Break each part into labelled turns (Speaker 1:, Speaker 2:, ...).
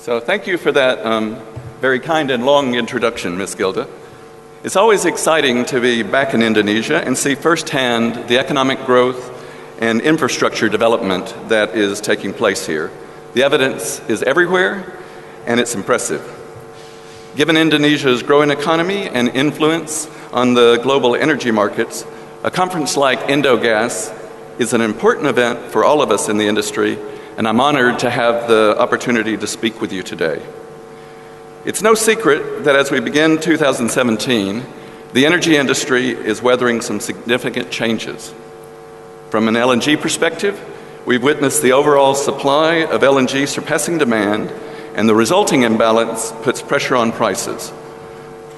Speaker 1: So thank you for that very kind and long introduction, Ms. Gilda. It's always exciting to be back in Indonesia and see firsthand the economic growth and infrastructure development that is taking place here. The evidence is everywhere, and it's impressive. Given Indonesia's growing economy and influence on the global energy markets, a conference like IndoGAS is an important event for all of us in the industry, and I'm honored to have the opportunity to speak with you today. It's no secret that as we begin 2017, the energy industry is weathering some significant changes. From an LNG perspective, we've witnessed the overall supply of LNG surpassing demand, and the resulting imbalance puts pressure on prices.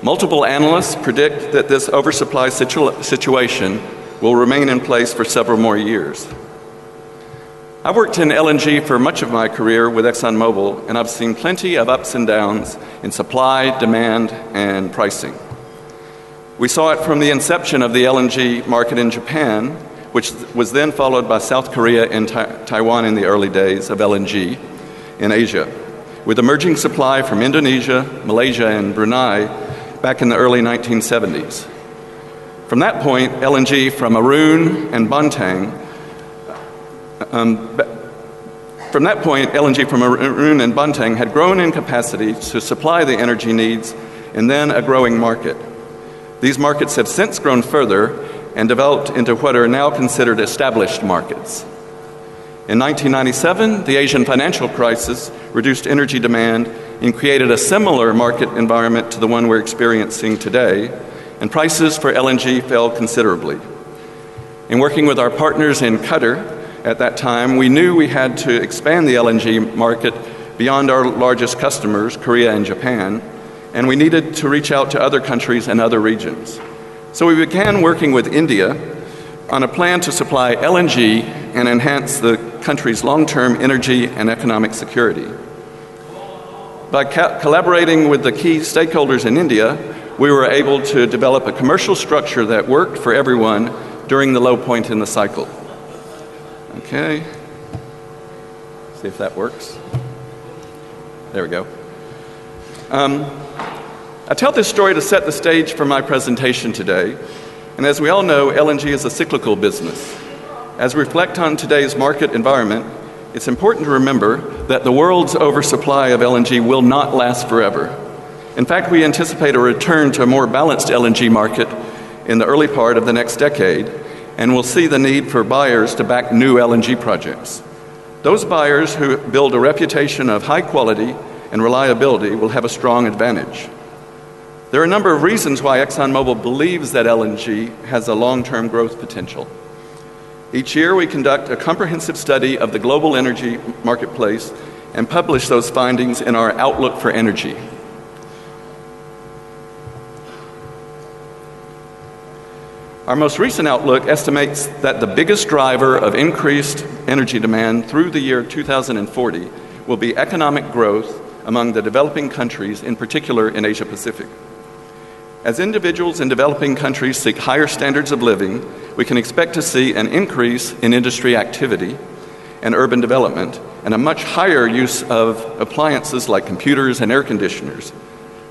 Speaker 1: Multiple analysts predict that this oversupply situation will remain in place for several more years. I've worked in LNG for much of my career with ExxonMobil, and I've seen plenty of ups and downs in supply, demand, and pricing. We saw it from the inception of the LNG market in Japan, which was then followed by South Korea and Taiwan in the early days of LNG in Asia, with emerging supply from Indonesia, Malaysia, and Brunei back in the early 1970s. From that point, LNG from Arun and Bontang had grown in capacity to supply the energy needs and then a growing market. These markets have since grown further and developed into what are now considered established markets. In 1997, the Asian financial crisis reduced energy demand and created a similar market environment to the one we're experiencing today, and prices for LNG fell considerably. In working with our partners in Qatar at that time, we knew we had to expand the LNG market beyond our largest customers, Korea and Japan, and we needed to reach out to other countries and other regions. So we began working with India on a plan to supply LNG and enhance the country's long-term energy and economic security. By collaborating with the key stakeholders in India, we were able to develop a commercial structure that worked for everyone during the low point in the cycle. Okay, see if that works. There we go. I tell this story to set the stage for my presentation today. And as we all know, LNG is a cyclical business. As we reflect on today's market environment, it's important to remember that the world's oversupply of LNG will not last forever. In fact, we anticipate a return to a more balanced LNG market in the early part of the next decade, and we'll see the need for buyers to back new LNG projects. Those buyers who build a reputation of high quality and reliability will have a strong advantage. There are a number of reasons why ExxonMobil believes that LNG has a long-term growth potential. Each year we conduct a comprehensive study of the global energy marketplace and publish those findings in our Outlook for Energy. Our most recent outlook estimates that the biggest driver of increased energy demand through the year 2040 will be economic growth among the developing countries, in particular in Asia Pacific. As individuals in developing countries seek higher standards of living, we can expect to see an increase in industry activity and urban development, and a much higher use of appliances like computers and air conditioners.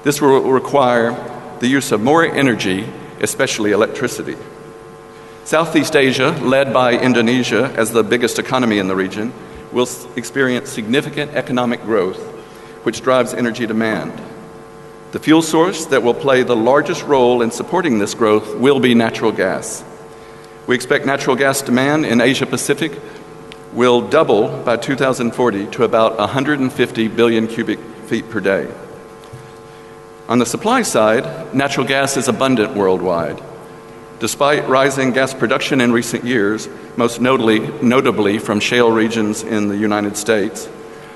Speaker 1: This will require the use of more energy, especially electricity. Southeast Asia, led by Indonesia as the biggest economy in the region, will experience significant economic growth, which drives energy demand. The fuel source that will play the largest role in supporting this growth will be natural gas. We expect natural gas demand in Asia Pacific will double by 2040 to about 150 billion cubic feet per day. On the supply side, natural gas is abundant worldwide. Despite rising gas production in recent years, most notably from shale regions in the United States,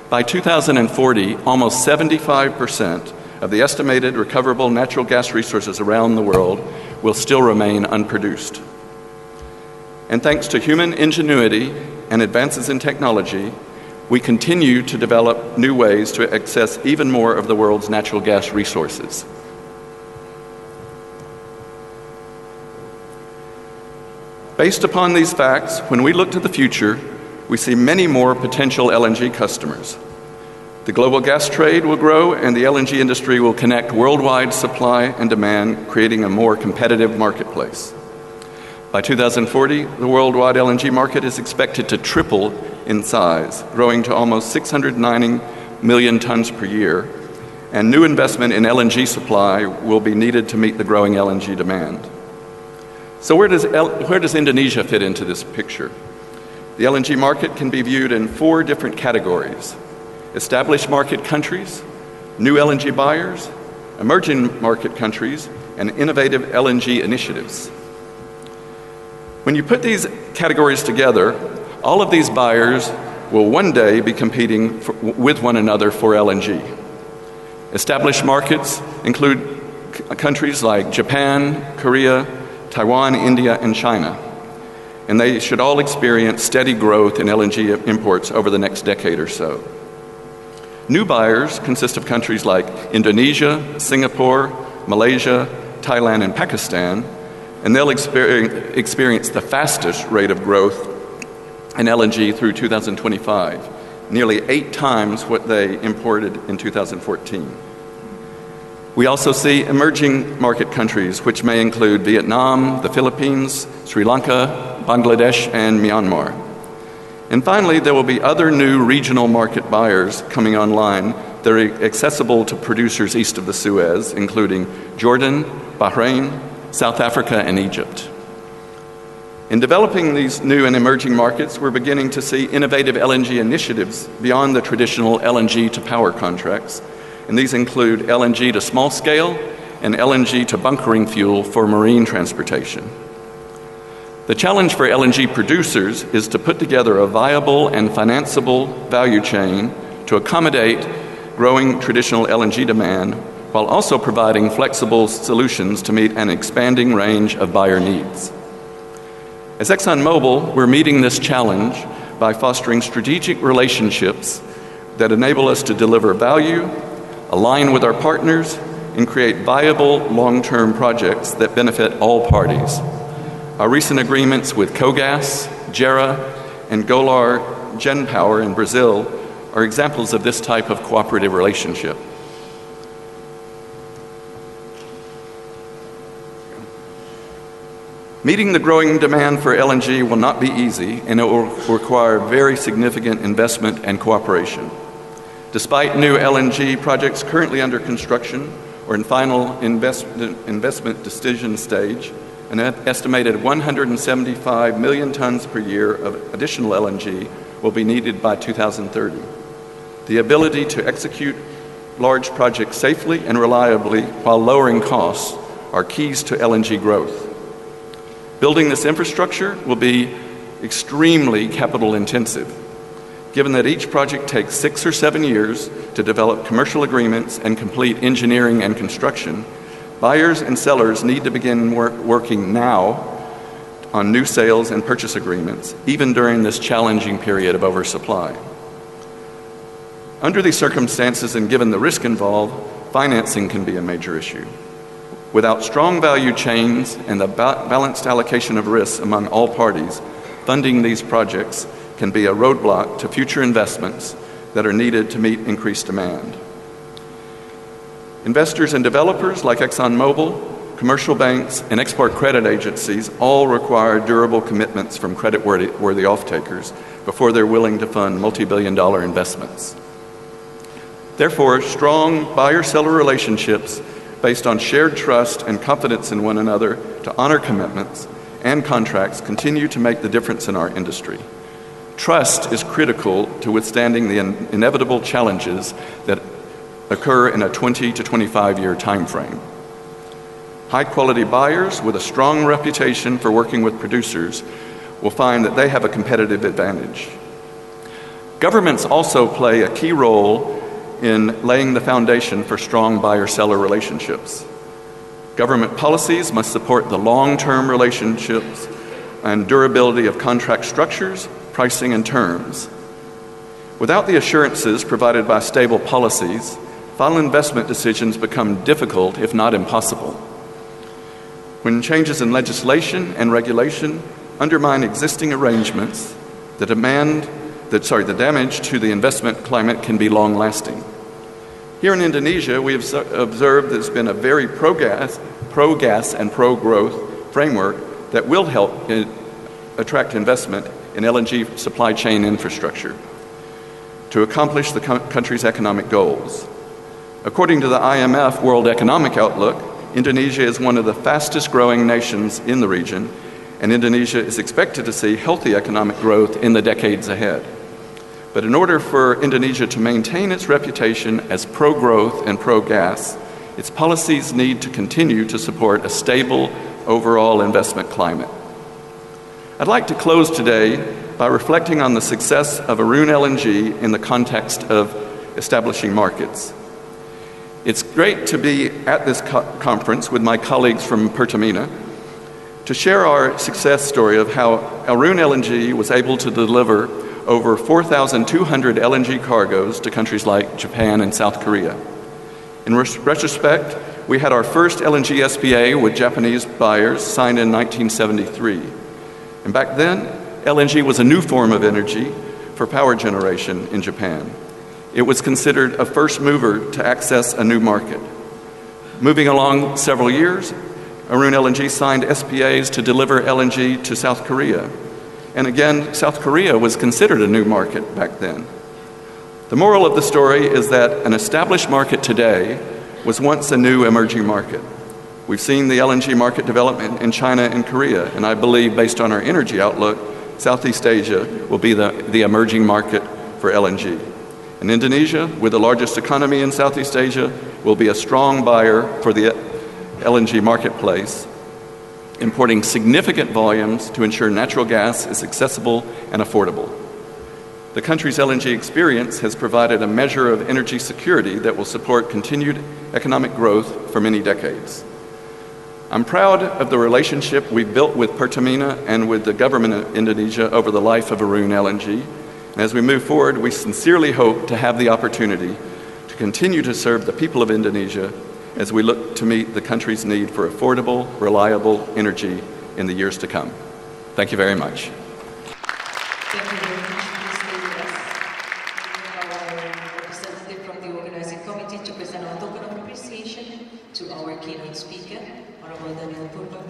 Speaker 1: by 2040, almost 75% of the estimated recoverable natural gas resources around the world will still remain unproduced. And thanks to human ingenuity and advances in technology, we continue to develop new ways to access even more of the world's natural gas resources. Based upon these facts, when we look to the future, we see many more potential LNG customers. The global gas trade will grow, and the LNG industry will connect worldwide supply and demand, creating a more competitive marketplace. By 2040, the worldwide LNG market is expected to triple in size, growing to almost 690 million tons per year, and new investment in LNG supply will be needed to meet the growing LNG demand. So where does Indonesia fit into this picture? The LNG market can be viewed in 4 different categories: established market countries, new LNG buyers, emerging market countries, and innovative LNG initiatives. When you put these categories together, all of these buyers will one day be competing with one another for LNG. Established markets include countries like Japan, Korea, Taiwan, India, and China, and they should all experience steady growth in LNG imports over the next decade or so. New buyers consist of countries like Indonesia, Singapore, Malaysia, Thailand, and Pakistan, and they'll experience the fastest rate of growth in LNG through 2025, nearly 8 times what they imported in 2014. We also see emerging market countries, which may include Vietnam, the Philippines, Sri Lanka, Bangladesh, and Myanmar. And finally, there will be other new regional market buyers coming online that are accessible to producers east of the Suez, including Jordan, Bahrain, South Africa, and Egypt. In developing these new and emerging markets, we're beginning to see innovative LNG initiatives beyond the traditional LNG to power contracts, and these include LNG to small scale and LNG to bunkering fuel for marine transportation. The challenge for LNG producers is to put together a viable and financeable value chain to accommodate growing traditional LNG demand, while also providing flexible solutions to meet an expanding range of buyer needs. As ExxonMobil, we're meeting this challenge by fostering strategic relationships that enable us to deliver value, align with our partners, and create viable long-term projects that benefit all parties. Our recent agreements with KOGAS, JERA, and Golar GenPower in Brazil are examples of this type of cooperative relationship. Meeting the growing demand for LNG will not be easy, and it will require very significant investment and cooperation. Despite new LNG projects currently under construction or in final investment decision stage, an estimated 175 million tons per year of additional LNG will be needed by 2030. The ability to execute large projects safely and reliably while lowering costs are keys to LNG growth. Building this infrastructure will be extremely capital intensive. Given that each project takes 6 or 7 years to develop commercial agreements and complete engineering and construction, buyers and sellers need to begin working now on new sales and purchase agreements, even during this challenging period of oversupply. Under these circumstances, and given the risk involved, financing can be a major issue. Without strong value chains and the balanced allocation of risks among all parties, funding these projects can be a roadblock to future investments that are needed to meet increased demand. Investors and developers like ExxonMobil, commercial banks, and export credit agencies all require durable commitments from credit-worthy off-takers before they're willing to fund multi-billion-dollar investments. Therefore, strong buyer-seller relationships based on shared trust and confidence in one another to honor commitments and contracts continue to make the difference in our industry. Trust is critical to withstanding the inevitable challenges that occur in a 20 to 25-year time frame. High-quality buyers with a strong reputation for working with producers will find that they have a competitive advantage. Governments also play a key role in laying the foundation for strong buyer-seller relationships. Government policies must support the long-term relationships and durability of contract structures, pricing, and terms. Without the assurances provided by stable policies, final investment decisions become difficult, if not impossible. When changes in legislation and regulation undermine existing arrangements, the demand the damage to the investment climate can be long-lasting. Here in Indonesia, we have observed there's been a very pro-gas and pro-growth framework that will help attract investment in LNG supply chain infrastructure to accomplish the country's economic goals. According to the IMF World Economic Outlook, Indonesia is one of the fastest growing nations in the region, and Indonesia is expected to see healthy economic growth in the decades ahead. But in order for Indonesia to maintain its reputation as pro-growth and pro-gas, its policies need to continue to support a stable overall investment climate. I'd like to close today by reflecting on the success of Arun LNG in the context of establishing markets. It's great to be at this conference with my colleagues from Pertamina to share our success story of how Arun LNG was able to deliver over 4,200 LNG cargoes to countries like Japan and South Korea. In retrospect, we had our first LNG SPA with Japanese buyers signed in 1973. And back then, LNG was a new form of energy for power generation in Japan. It was considered a first mover to access a new market. Moving along several years, Arun LNG signed SPAs to deliver LNG to South Korea. And again, South Korea was considered a new market back then. The moral of the story is that an established market today was once a new emerging market. We've seen the LNG market development in China and Korea, and I believe, based on our energy outlook, Southeast Asia will be the emerging market for LNG. And Indonesia, with the largest economy in Southeast Asia, will be a strong buyer for the LNG marketplace, importing significant volumes to ensure natural gas is accessible and affordable. The country's LNG experience has provided a measure of energy security that will support continued economic growth for many decades. I'm proud of the relationship we've built with Pertamina and with the government of Indonesia over the life of Arun LNG. And as we move forward, we sincerely hope to have the opportunity to continue to serve the people of Indonesia as we look to meet the country's need for affordable, reliable energy in the years to come. Thank you very much.
Speaker 2: Thank you very much. Please stay with us. Our representative from the organizing committee to present our token of appreciation to our keynote speaker, Honorable Daniel Purba.